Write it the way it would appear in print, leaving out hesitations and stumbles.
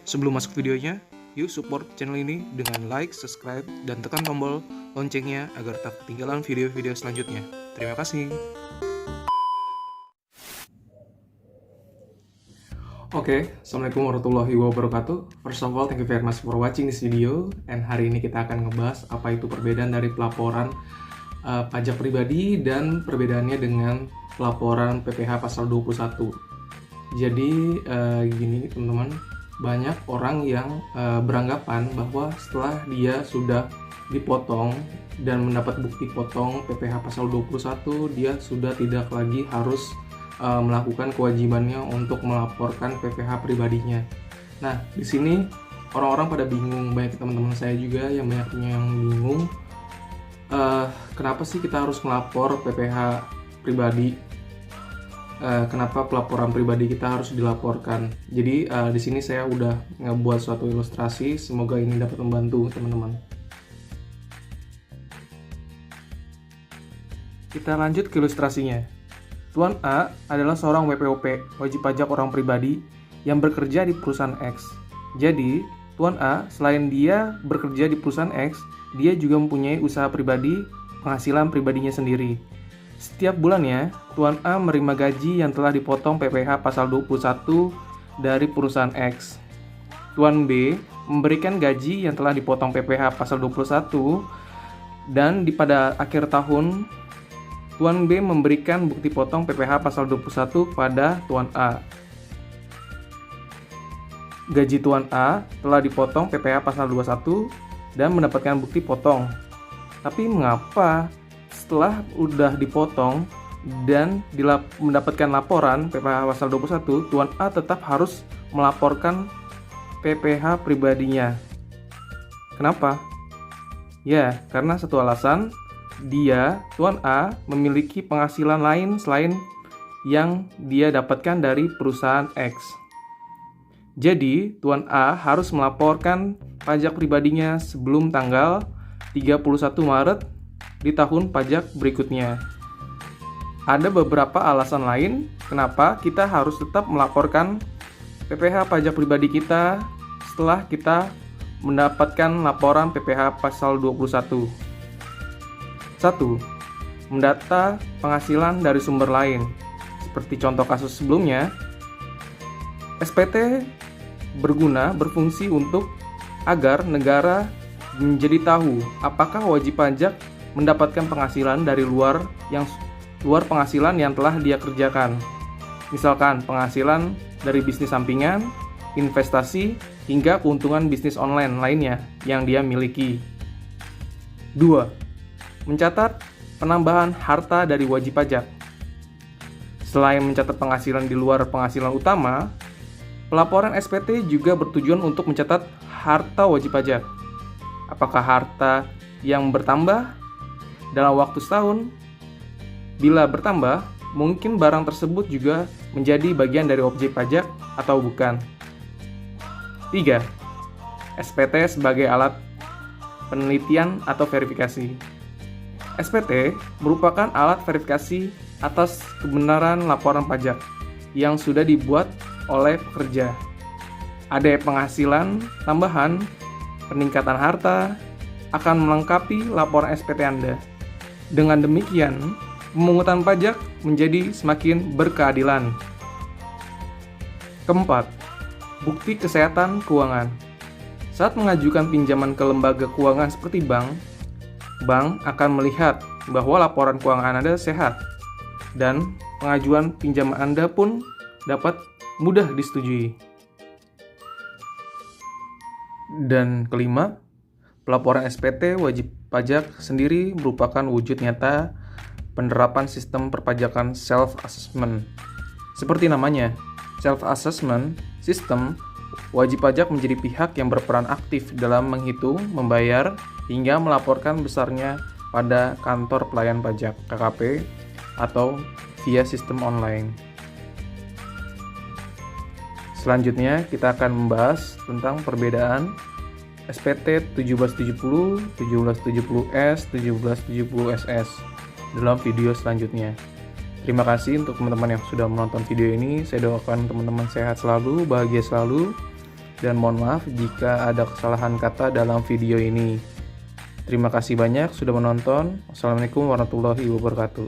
Sebelum masuk videonya, yuk support channel ini dengan like, subscribe, dan tekan tombol loncengnya agar tak ketinggalan video-video selanjutnya. Terima kasih. Oke, Assalamualaikum warahmatullahi wabarakatuh. First of all, thank you very much for watching this video. And hari ini kita akan ngebahas apa itu perbedaan dari pelaporan pajak pribadi dan perbedaannya dengan pelaporan PPh pasal 21. Jadi gini teman-teman, banyak orang yang beranggapan bahwa setelah dia sudah dipotong dan mendapat bukti potong PPh pasal 21, dia sudah tidak lagi harus melakukan kewajibannya untuk melaporkan PPh pribadinya. Nah, di sini orang-orang pada bingung, banyak teman-teman saya juga yang bingung. Kenapa sih kita harus melapor PPh pribadi? Kenapa pelaporan pribadi kita harus dilaporkan? Jadi di sini saya udah ngebuat suatu ilustrasi, semoga ini dapat membantu teman-teman. Kita lanjut ke ilustrasinya. Tuan A adalah seorang WPOP, wajib pajak orang pribadi, yang bekerja di perusahaan X. Jadi, Tuan A, selain dia bekerja di perusahaan X, dia juga mempunyai usaha pribadi, penghasilan pribadinya sendiri. Setiap bulannya, Tuan A menerima gaji yang telah dipotong PPh pasal 21 dari perusahaan X. Tuan B memberikan gaji yang telah dipotong PPh pasal 21 dan pada akhir tahun, Tuan B memberikan bukti potong PPh pasal 21 kepada Tuan A. Gaji Tuan A telah dipotong PPh pasal 21 dan mendapatkan bukti potong. Tapi mengapa setelah udah dipotong dan mendapatkan laporan PPh pasal 21, Tuan A tetap harus melaporkan PPh pribadinya? Kenapa? Ya, karena satu alasan, dia, Tuan A, memiliki penghasilan lain selain yang dia dapatkan dari perusahaan X. Jadi, Tuan A harus melaporkan pajak pribadinya sebelum tanggal 31 Maret di tahun pajak berikutnya. Ada beberapa alasan lain kenapa kita harus tetap melaporkan PPh pajak pribadi kita setelah kita mendapatkan laporan PPh pasal 21. 1. Mendata penghasilan dari sumber lain. Seperti contoh kasus sebelumnya, SPT berfungsi untuk agar negara menjadi tahu apakah wajib pajak mendapatkan penghasilan dari luar penghasilan yang telah dia kerjakan. Misalkan penghasilan dari bisnis sampingan, investasi, hingga keuntungan bisnis online lainnya yang dia miliki. 2. Mencatat penambahan harta dari wajib pajak. Selain mencatat penghasilan di luar penghasilan utama, pelaporan SPT juga bertujuan untuk mencatat harta wajib pajak. Apakah harta yang bertambah dalam waktu setahun? Bila bertambah, mungkin barang tersebut juga menjadi bagian dari objek pajak atau bukan. 3. SPT sebagai alat penelitian atau verifikasi. SPT merupakan alat verifikasi atas kebenaran laporan pajak yang sudah dibuat oleh pekerja. Ada penghasilan tambahan, peningkatan harta akan melengkapi laporan SPT Anda. Dengan demikian, pemungutan pajak menjadi semakin berkeadilan. Keempat, bukti kesehatan keuangan. Saat mengajukan pinjaman ke lembaga keuangan seperti bank akan melihat bahwa laporan keuangan Anda sehat dan pengajuan pinjaman Anda pun dapat mudah disetujui. Dan kelima, pelaporan SPT wajib pajak sendiri merupakan wujud nyata penerapan sistem perpajakan self-assessment. Seperti namanya, self-assessment system, wajib pajak menjadi pihak yang berperan aktif dalam menghitung, membayar, hingga melaporkan besarnya pada kantor pelayan pajak KKP atau via sistem online. Selanjutnya kita akan membahas tentang perbedaan SPT 1770, 1770S, 1770SS dalam video selanjutnya. Terima kasih untuk teman-teman yang sudah menonton video ini. Saya doakan teman-teman sehat selalu, bahagia selalu. dan mohon maaf jika ada kesalahan kata dalam video ini. Terima kasih banyak sudah menonton. Wassalamualaikum warahmatullahi wabarakatuh.